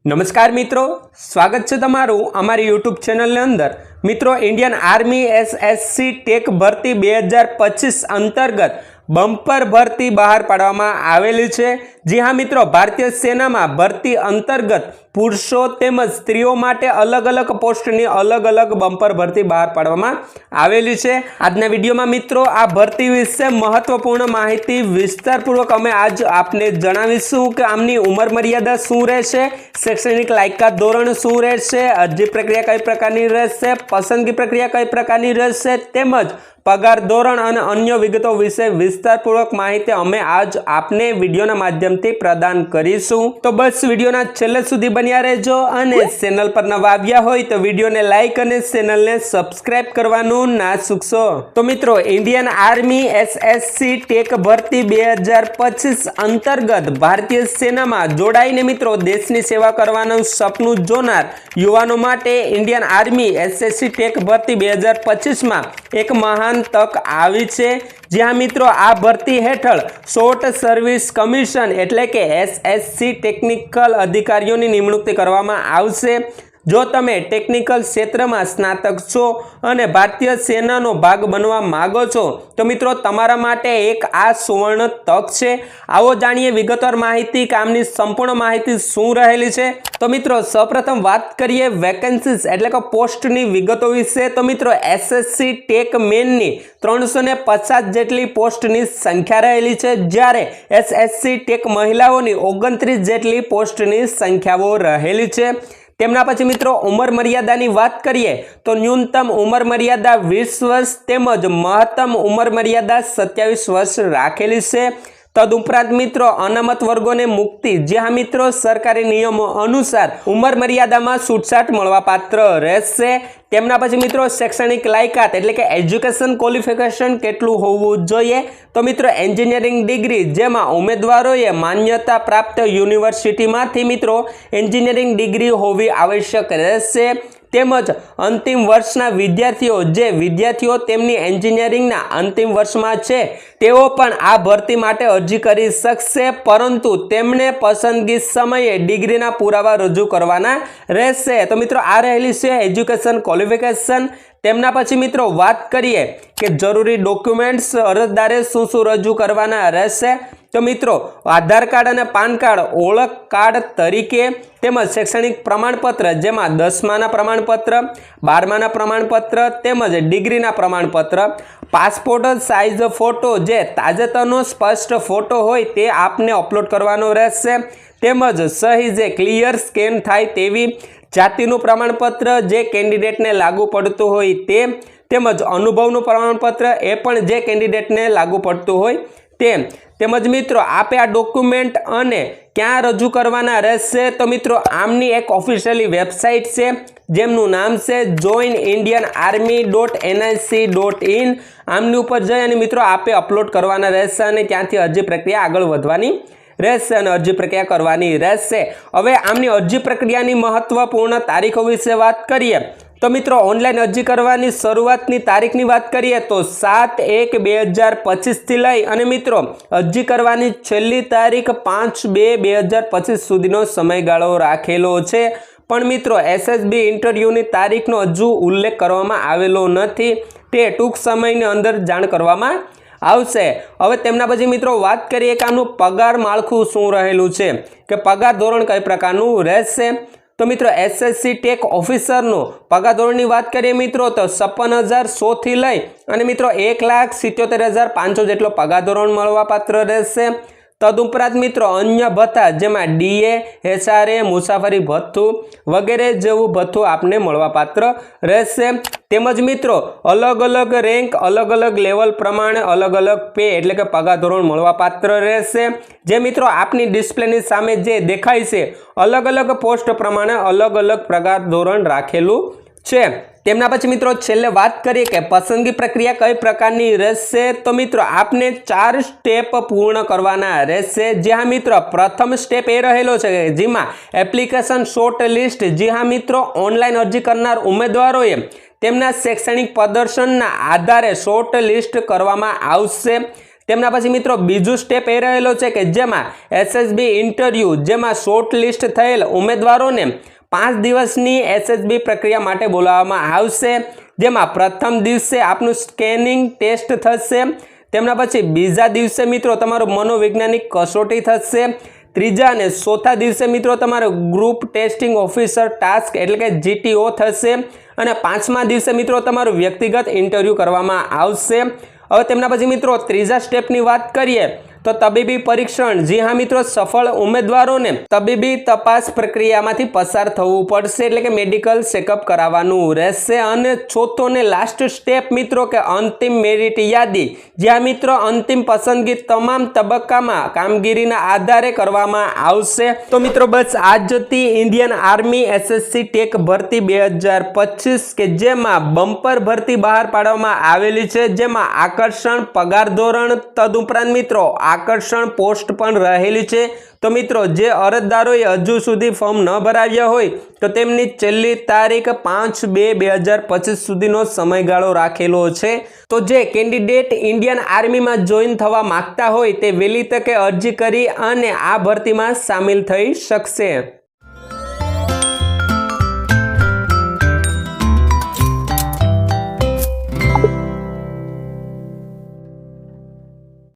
નમસ્કાર મિત્રો, સ્વાગત છે તમારું અમારી યુટ્યુબ ચેનલની અંદર। મિત્રો, ઇન્ડિયન આર્મી એસએસસી ટેક ભરતી 2025 અંતર્ગત બમ્પર ભરતી બહાર પાડવામાં આવેલી છે। જી હા મિત્રો, ભારતીય સેનામાં ભરતી અંતર્ગત પુરુષો તેમજ સ્ત્રીઓ માટે અલગ અલગ પોસ્ટની અલગ અલગ બમ્પર ભરતી બહાર પાડવામાં આવેલી છે। આજના વિડીયોમાં મિત્રો આ ભરતી વિશે મહત્વપૂર્ણ માહિતી વિસ્તારપૂર્વક અમે આજ આપને જણાવીશું કે આમની ઉંમર મર્યાદા શું રહેશે, શૈક્ષણિક લાયકાત ધોરણ શું રહેશે, અરજી પ્રક્રિયા કઈ પ્રકારની રહેશે, પસંદગી પ્રક્રિયા કઈ પ્રકારની રહેશે તેમજ પગાર ધોરણ અને અન્ય વિગતો વિશે વિસ્તારપૂર્વક માહિતી અમે આજ આપને વિડીયોના માધ્યમથી પ્રદાન કરીશું। તો બસ વિડીયોના છેલ્લે સુધી બન્યા રહેજો અને ચેનલ પર નવા આવ્યા હોય તો વિડીયોને લાઈક અને ચેનલને સબસ્ક્રાઇબ કરવાનું ના ચૂકશો। તો મિત્રો, ઇન્ડિયન આર્મી એસએસસી ટેક ભરતી 2025 અંતર્ગત ભારતીય સેનામાં જોડાઈને મિત્રો દેશની સેવા કરવાનું સપનું જોનાર યુવાનો માટે ઇન્ડિયન આર્મી એસએસસી ટેક ભરતી 2025માં એક મહાન તક આવી છે। જ્યાં મિત્રો આ ભરતી હેઠળ શોર્ટ સર્વિસ કમિશન એટલે કે એસએસસી ટેકનિકલ અધિકારીઓની નિમણૂક કરવામાં આવશે। જો તમે ટેકનિકલ ક્ષેત્રમાં સ્નાતક છો અને ભારતીય સેનાનો ભાગ બનવા માંગો છો તો મિત્રો તમારા માટે એક આ સુવર્ણ તક છે। આવો જાણીએ વિગતવાર માહિતી, કામની સંપૂર્ણ માહિતી શું રહેલી છે। તો મિત્રો, સૌપ્રથમ વાત કરીએ વેકેન્સીઝ એટલે કે પોસ્ટની વિગતો વિશે। તો મિત્રો, એસએસસી ટેક મેનની 350 જેટલી પોસ્ટની સંખ્યા રહેલી છે, જ્યારે એસએસસી ટેક મહિલાઓની 29 જેટલી પોસ્ટની સંખ્યાઓ રહેલી છે। તેમના પછી મિત્રો ઉંમર મર્યાદાની વાત કરીએ તો ન્યૂનતમ ઉંમર મર્યાદા 20 વર્ષ તેમજ મહત્તમ ઉંમર મર્યાદા 27 વર્ષ રાખેલી છે। તદુપરાંત મિત્રો અનામત વર્ગોને મુક્તિ, જ્યાં મિત્રો સરકારી નિયમો અનુસાર ઉંમર મર્યાદામાં છૂટછાટ મળવાપાત્ર રહેશે। તેમના પછી મિત્રો શૈક્ષણિક લાયકાત એટલે કે એજ્યુકેશન ક્વોલિફિકેશન કેટલું હોવું જોઈએ? તો મિત્રો એન્જિનિયરિંગ ડિગ્રી, જેમાં ઉમેદવારોએ માન્યતા પ્રાપ્ત યુનિવર્સિટીમાંથી મિત્રો એન્જિનિયરિંગ ડિગ્રી હોવી આવશ્યક રહેશે। તેમજ અંતિમ વર્ષના વિદ્યાર્થીઓ તેમની એન્જિનિયરિંગના અંતિમ વર્ષમાં છે તેઓ પણ આ ભરતી માટે અરજી કરી શકશે, પરંતુ તેમણે પસંદગી સમયે ડિગ્રીના પુરાવા રજૂ કરવાના રહેશે। તો મિત્રો આ રહેલી છે એજ્યુકેશન ક્વોલિફિકેશન। તેમના પછી મિત્રો વાત કરીએ કે જરૂરી ડોક્યુમેન્ટ્સ અરજદારે શું શું રજૂ કરવાના રહેશે। તો મિત્રો આધાર કાર્ડ અને પાન કાર્ડ ઓળખ કાર્ડ તરીકે, તેમજ શૈક્ષણિક પ્રમાણપત્ર જેમાં 10માના પ્રમાણપત્ર, 12માના પ્રમાણપત્ર તેમજ ડિગ્રીના પ્રમાણપત્ર, પાસપોર્ટ સાઇઝ ફોટો જે તાજેતરનો સ્પષ્ટ ફોટો હોય તે આપને અપલોડ કરવાનો રહેશે, તેમજ સહી જે ક્લિયર સ્કેન થાય તેવી, જાતિનું પ્રમાણપત્ર જે કેન્ડિડેટને લાગુ પડતું હોય તે, તેમજ અનુભવનું પ્રમાણપત્ર એ પણ જે કેન્ડિડેટને લાગુ પડતું હોય તે। તેમજ મિત્રો આપે આ ડોક્યુમેન્ટ અને ક્યાં રજૂ કરવાના રહેશે? તો મિત્રો આમની એક ઓફિશિયલી વેબસાઇટ છે જેમનું નામ છે joinindianarmy.nic.in। આમની ઉપર જઈ અને મિત્રો આપે અપલોડ કરવાના રહેશે અને ત્યાંથી અરજી પ્રક્રિયા આગળ વધવાની રહેશે અને અરજી પ્રક્રિયા કરવાની રહેશે। હવે આમની અરજી પ્રક્રિયાની મહત્વપૂર્ણ તારીખો વિશે વાત કરીએ તો મિત્રો ઓનલાઈન અરજી કરવાની શરૂઆતની તારીખની વાત કરીએ તો 7/1/2025 થી લઈ અને મિત્રો અરજી કરવાની છેલ્લી તારીખ 5/2/2025 સુધીનો સમયગાળો રાખેલો છે। પણ મિત્રો એસએસબી ઇન્ટરવ્યૂની તારીખનો હજુ ઉલ્લેખ કરવામાં આવેલો નથી, તે ટૂંક સમયની અંદર જાણ કરવામાં આવશે। હવે તેમના પછી મિત્રો વાત કરીએ કે આનું પગાર માળખું શું રહેલું છે, કે પગાર ધોરણ કઈ પ્રકારનું રહેશે? તો મિત્રો એસએસસી ટેક ઓફિસરનું પગાર ધોરણની વાત કરીએ મિત્રો તો 56,100 થી લઈ અને મિત્રો 1,77,500 જેટલો પગાર ધોરણ મળવાપાત્ર રહેશે। તદુપરાંત મિત્રો અન્ય ભથ્થા જેમાં ડીએ, એચઆરએ, મુસાફરી ભથ્થું વગેરે જેવું ભથ્થું આપને મળવાપાત્ર રહેશે। તેમજ મિત્રો અલગ અલગ રેન્ક, અલગ અલગ લેવલ પ્રમાણે અલગ અલગ પે એટલે કે પગાર ધોરણ મળવાપાત્ર રહેશે। જે મિત્રો આપની ડિસ્પ્લેની સામે જે દેખાય છે અલગ અલગ પોસ્ટ પ્રમાણે અલગ અલગ પગાર ધોરણ રાખેલું છે। તેમના પછી મિત્રો છેલ્લે વાત કરીએ કે પસંદગી પ્રક્રિયા કઈ પ્રકારની રહેશે? તો મિત્રો આપને 4 સ્ટેપ પૂર્ણ કરવાના રહેશે। જ્યાં મિત્રો પ્રથમ સ્ટેપ એ રહેલો છે જેમાં એપ્લિકેશન શોર્ટ લિસ્ટ, જ્યાં મિત્રો ઓનલાઈન અરજી કરનાર ઉમેદવારોએ તેમના શૈક્ષણિક પ્રદર્શનના આધારે શોર્ટ લિસ્ટ કરવામાં આવશે। તેમના પછી મિત્રો બીજું સ્ટેપ એ રહેલો છે કે જેમાં SSB ઇન્ટરવ્યૂ, જેમાં શોર્ટ લિસ્ટ થયેલ ઉમેદવારોને 5 દિવસની SSB પ્રક્રિયા માટે બોલાવવામાં આવશે, જેમાં પ્રથમ દિવસે આપનું સ્કેનિંગ ટેસ્ટ થશે, તેમના પછી બીજા દિવસે મિત્રો તમારું મનોવૈજ્ઞાનિક કસોટી થશે, ત્રીજા અને ચોથા દિવસે મિત્રો તમારો ગ્રુપ ટેસ્ટિંગ ઓફિસર ટાસ્ક એટલે કે GTO થશે અને પાંચમા દિવસે મિત્રો તમારું વ્યક્તિગત ઇન્ટરવ્યૂ કરવામાં આવશે। હવે તેમના પછી મિત્રો ત્રીજા સ્ટેપની વાત કરીએ તો તબીબી પરીક્ષણ। જી હા મિત્રો, સફળ ઉમેદવારોને તબીબી તપાસ પ્રક્રિયામાંથી પસાર થવું પડશે એટલે કે મેડિકલ ચેકઅપ કરાવવાનું રહેશે। અને ચોથો ને લાસ્ટ સ્ટેપ મિત્રો કે અંતિમ મેરિટ યાદી, જ્યાં મિત્રો અંતિમ પસંદગી તમામ તબક્કામાં કામગીરીના આધારે કરવામાં આવશે। તો મિત્રો બસ આ જ હતી ઇન્ડિયન આર્મી SSC ટેક ભરતી 2025 કે જેમાં બમ્પર ભરતી બહાર પાડવામાં આવેલી છે, જેમાં આકર્ષણ પગાર ધોરણ તદુપરાંત મિત્રો આકર્ષણ પોસ્ટ પણ રહેલી છે। તો મિત્રો જે અરજદારોએ હજુ સુધી ફોર્મ ન ભરાવ્યા હોય તો તેમની છેલ્લી તારીખ 5/2/2025 સુધીનો સમયગાળો રાખેલો છે। તો જે કેન્ડિડેટ ઇન્ડિયન આર્મીમાં જોઈન થવા માંગતા હોય તે વહેલી તકે અરજી કરી અને આ ભરતીમાં સામેલ થઈ શકશે।